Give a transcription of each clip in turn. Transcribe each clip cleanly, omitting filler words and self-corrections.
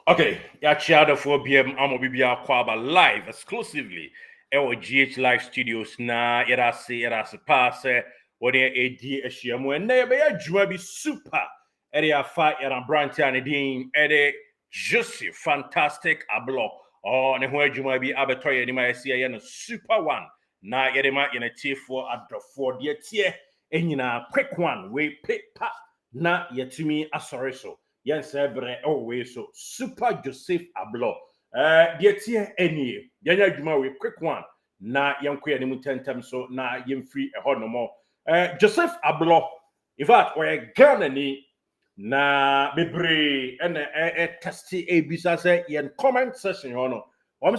Okay, ya chiada for BM Amo Bibia Kwaba live exclusively. Ewo GH Live Studios na irase pass what they AD Ashiamu and never juma be super. Area fight era branch and din Eddie Joseph fantastic Ablorh. Oh, ne ho juma be abetoy ni ma sia na super one. Na yedema in a tier for at the 4 dear tier. Enyina quick one we pick pa na yetumi asore so. Yes, always so super Joseph Ablorh. Dear tie any, Yanya Juma we quick one. Na young queer ni tentem so na yim free a hot no more. Joseph Ablorh, in fact, we're Ghana ni na bebre and testy a bisa say yen comment session hono.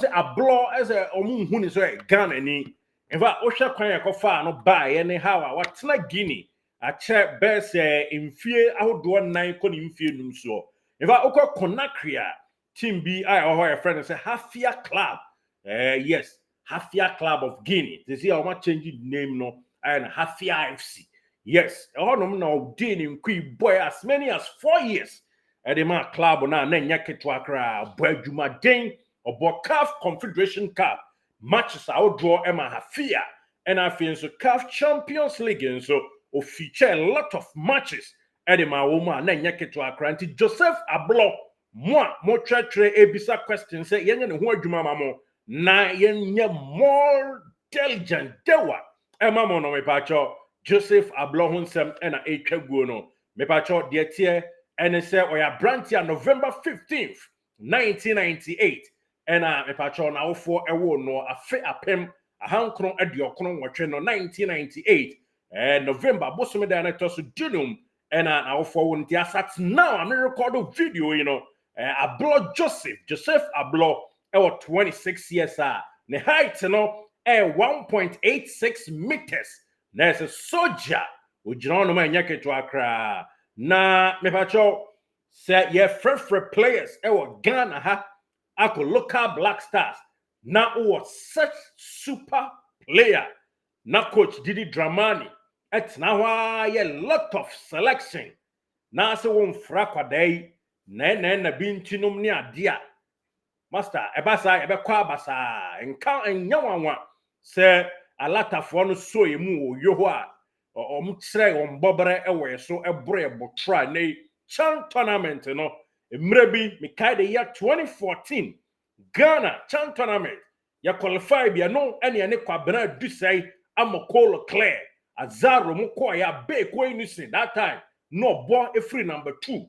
Say Ablorh as a hun is Ghana ni. In fact, Osha Kwanya Kofa no buy anyhow, what's not Guinea. A check best in fear out do 9 in fear num so. If I oko Conakry team B I or a friend and say Hafia Club. Yes, Hafia Club of Guinea. They see how much change the name no and Hafia FC. Yes, all no dean in Queen boy as many as 4 years. At the man club na nyake to akra boy Juma Dane or CAF Confederation Cup matches out draw Emma Hafia and I feel so CAF Champions League and so or feature a lot of matches. Edema woman, na nyake to akranti Joseph Ablorh. Moi, mo tre ebisa question say yenye ne ho adwuma mamo na yenye more diligent dewa. Mamo no me pacho Joseph Ablorh hunsem na etwa guo no. Me pacho de tie ene say oya brantia November 15th, 1998. And me pacho na wofo ewo no afe apem ahankron aduokron wotwe no 1998. November, Bosome Dana Tosu Junum, and our phone Tiasat now. I'm record a video, Ablorh Joseph Ablorh, 26 years, the height, 1.86 meters. There's a soldier, which you know, man, yake to Accra. Na, me pacho, say, yeah, fresh players, Ghana, ako local Black Stars. Now, such super player. Na coach Didi Dramani. It's now a lot of selection. Na se won frakwa day. Na bintinum ni adia. Master, ebasa ebekwa basa. Enka enyawanwa. Se alata fo no so emu oyo a. Omtre ombobre ewe so ebre botra na chan tournament no. Emrebi me kai the year 2014. Ghana chan tournament. Ya qualify bia no ene ne kwa bena du say Amokolo Claire, Azaro Mukoya Bay Queenison that time. No boy a free number 2.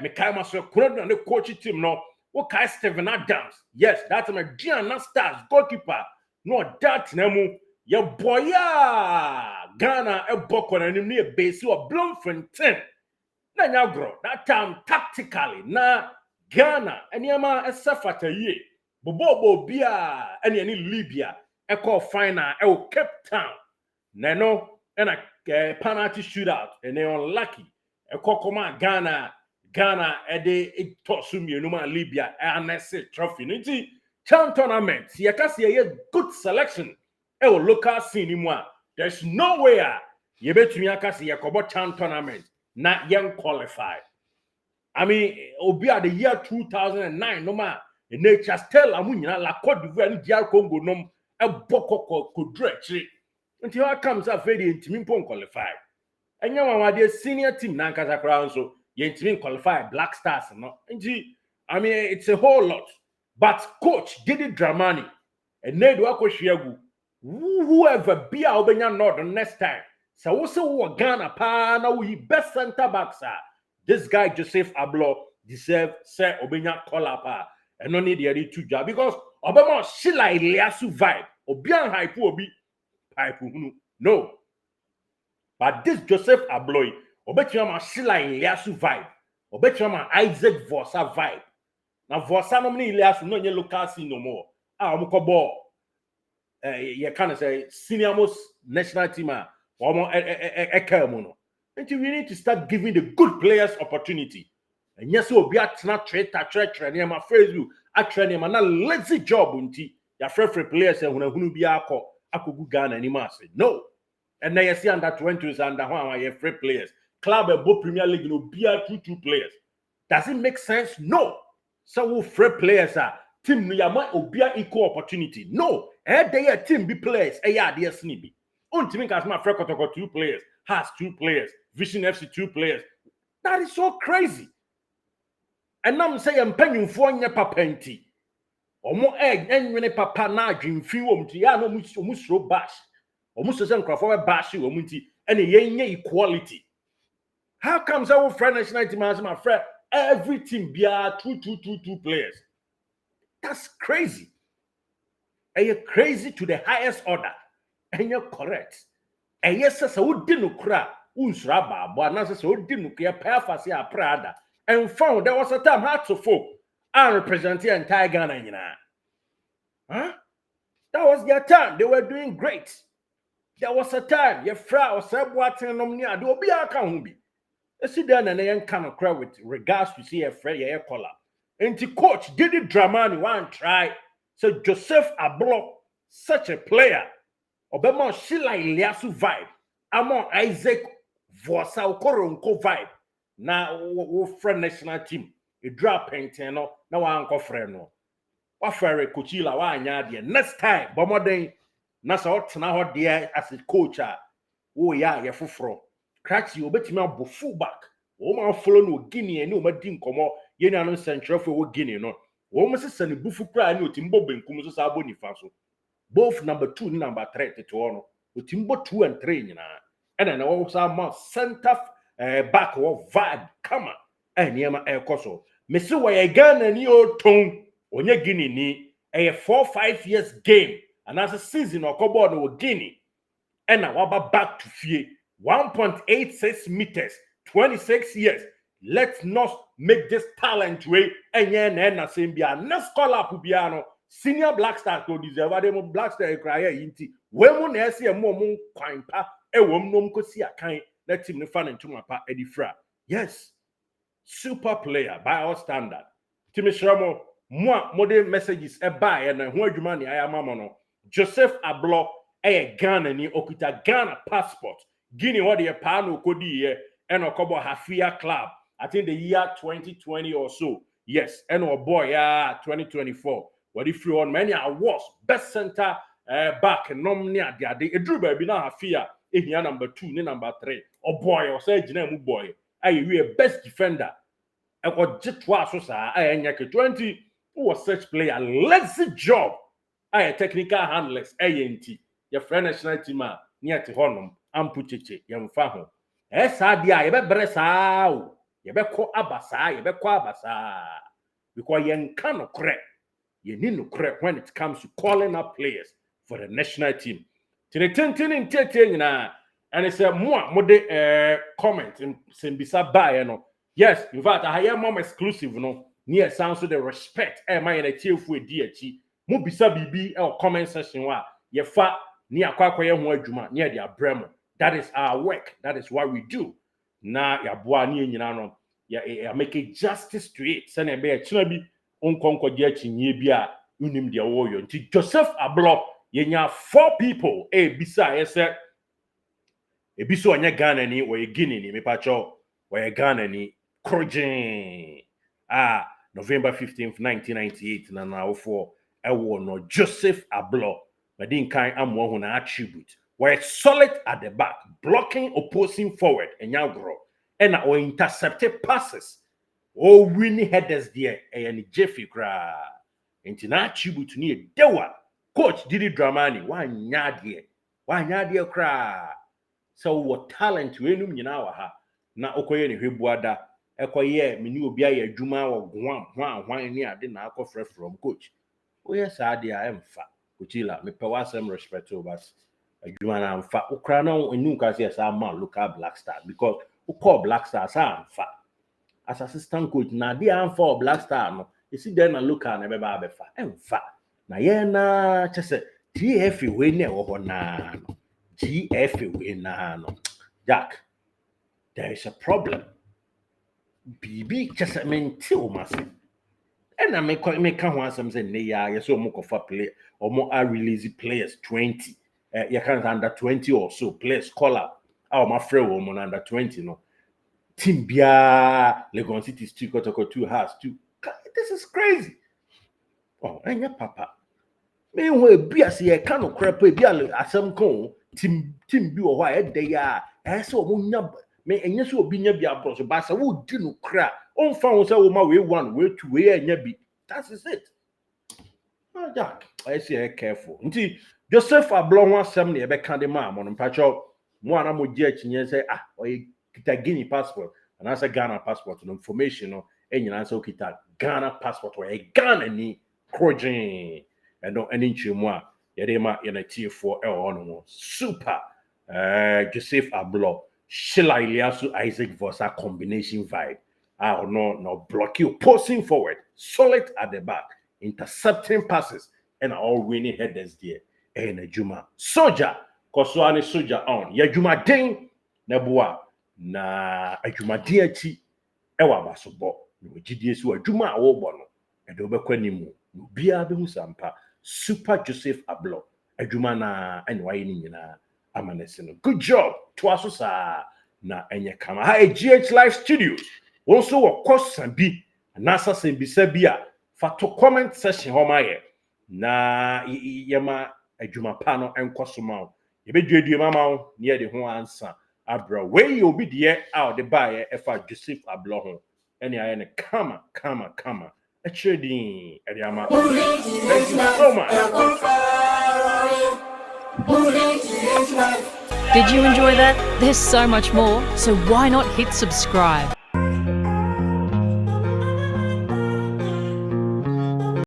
Mikaima so Kuran the coach team no. Okay, Steven Adams. Yes, that's my Gianna Stars goalkeeper. No that nemu. Ya boya Ghana a boko na near base or Bloemfontein. Na nyagro that time tactically na Ghana and yama a safata ye. Bobo bia any Libya. Echo final Cape Town. Neno and a penalty shootout and they unlucky. Echo command Ghana ede tosumi numa Libya and trophy. Niti town tournament. Yakasi a good selection. Local cinema. There's nowhere you bet me akasi yakobo town tournament not young qualified. I mean, Obia the year 2009 no ma nature tell amunya la Cote d'Ivoire ni DR Congo nom a boko kodrechi until how comes a very intimate qualify. And you the senior team na nkasa crown so you intimate qualify Black Stars no. I mean it's a whole lot. But coach Didi Dramani and Nedu Akoshiagu whoever be a obenya not the next time. So also Ghana pa na we best center back sir. This guy Joseph Ablorh deserve say obenya call up and no need the other two job because Obama Shila Iliasu vibe Obian hype obi hype no. But this Joseph Ablorh Obetiama Shila Iliasu vibe Obetiama Isaac Vosa vibe. Now Vosa no many Iliasu no nye local scene no more. Omukobo you can say senior most national team omo ekemono. And we need to start giving the good players opportunity. And yes, we'll be at not trade near my Facebook. I train him and a lazy job unti. Your free players and when be a good gun anymore. No. And now you see under 20s under one your free players. Club and both Premier League no be 2 players. Does it make sense? No. So we free players are team no yama obia equal opportunity. No, they team be players. They snippy. Untimi as my friend Kotoko 2 players, has 2 players, Vision FC 2 players. That is so crazy. And I'm saying penny for your papa nti. Omo egg enwene papa na adwemfi wom ti ya no musro bash. Omo so say nkrofo bash wom nti and yenye equality. How comes our friend national team as my friend every team be 2 players? That's crazy. And you're crazy to the highest order. And you're correct. And yes, sir, so didn't cry. Unsraba, but now so didn't care perfect Prada. And found there was a time hard to folk and represent the entire Ghana. Huh? That was their time. They were doing great. There was a time your frau was watching them near do be a can see then and then kind of cry with regards to see a friend your collar. And the coach did it Dramani one try. So Joseph Ablorh, such a player. Obama Shila Iliasu vibe. Amon Isaac Vosa Koronko vibe. Now we friend national team. You drop penteno. Now I uncle friend no. What fere Kuchila wa anya next time. Bomoden nasa hot na hot there as a coach. Oh yeah, ye fufro. Cracks you bet me up fullback. Oma follow no Guinea and no madin komo. Ye na no central for Guinea no. Oma se send bufu cry no timbo benkum so sa boni faso. Both number 2 and number 3 to ono. Timbo 2 and 3 nyina. And then also ma center back or vibe come on. And yema e koso. Me se wa ye Ghana ni o ton. Onye Guinea ni a 4-5 years game. And as a season or kobo no Guinea. And now about back to fear 1.86 meters, 26 years. Let's not make this talent way. And yeah, same be a next call up Pubiano. Senior Black Stars to deserve them Black Star cry inti. When one has a moment quimpa, a woman could see a kind let him fan into my pa Eddie Fra. Yes, super player by our standard. Timmy Shramo, moi modern messages a buy and a word money I am mono. Joseph Ablorh a Ghana ni okuta Ghana passport. Guinea what the pano kodi and okobo Hafia club. I think the year 2020 or so. Yes, and our boy 2024. What if you on many awards, best center back and nomnia the drew baby now Hafia in year number 2, number 3. Oh boy, or say Genemu boy. We a best defender. I got Jitwa Sosa, I nyake 20 who was such player. Let's the job. I technical handlers, ANT. Your friend national team near to Honum, Ampuchiche, young Faho. Dia, you better bressa, you better call Abasa, you better call Abasa. Because you cannot correct. You need to correct when it comes to calling up players for the national team. To the 10 and it's a more comment in Simbisa by, yes, in fact, I hear more exclusive, near sounds to the respect, my and a chief with DH. Mubisa BB or comment session, ye fa. Near the Bremo. That is our work. That is what we do. Na ya boa ni nyina ya make justice to it. Send be a chinabi onkonko dia chinye bia unim dia woyo. Nti Joseph Ablorh yenya 4 people bisa ese ebiso anya Ghana ni we Guinea ni mepacho we Ghana ni Krojin. November 15th 1998 na now for ewo no Joseph Ablorh. But didn't kind of attribute. We're solid at the back, blocking opposing forward, and now grow. And our intercepted passes. Oh, winning headers there, and Jeffy cry. And an attribute near Dewa. Coach Didi Dramani, one yard cry. So what talent we know in our ha. Na okoye ni hwebuada. Ekoye mini obi aye adwuma wo gwan ni ade na akofre from coach. Oh yes, I am fat. Kuchila, me pewasem respect to but you and fa ukrano enu ka say sa man local Black Star because who call Black Star sa fa as assistant coach na dey am for Black Star no you see then na local na be ba be fa emfa na ye na chese GF we na wo ho na no GF we na no Jack there is a problem BB chese menti o mase. And I make one something near so more for play or more are release players 20. You can't under 20 or so players call up. Our my friend woman under 20 no. Team Bia Legon City 2 Kotoko 2 has 2 This is crazy. Oh, and your papa. Meanwhile, be as ye cannot crap be a some cone, Tim be or why they are, as so munyab. May and yes, will be near be a brother, but I would do no crap. On found so my way 1 way 2 way and yabby. That is it. Oh, Jack, I say careful. Indeed, Joseph Ablorh wants some near back candy mom on patcho. One I'm with jet and say, ah, or you get a Guinea passport, and as a Ghana passport and information, and you answer kita Ghana passport or a Ghana ni crojin. And no any chimwa, Yadema in a tier 4 on super. Joseph Ablorh, Sheila Iliasu Isaac Vosa combination vibe. I don't know, no block you, posing forward, solid at the back, intercepting passes, and all winning headers there. And a Juma soldier, Koswani soldier on. Ya Juma Ding, Nabua, na a Juma DT, Ewa Basobo, no GDS who a Juma Obono, and Obequenimu, no Bia Bemusampa. Super Joseph Ablorh, Ejumana and Wainina Amanesino. Good job, Twasusa na Enyakama. Hi, GH Live Studios. Also, of course, Sambi, Nasa Sembi Sabia, for to comment session Homaye. Na Yama Ejumapano and Kosumao. You be doing Mama near the one answer. Ablorh, where you be the out the buyer, if I Joseph Ablorh. Any I comma. Trading at Yama. Thank you so much. Did you enjoy that? There's so much more, so why not hit subscribe?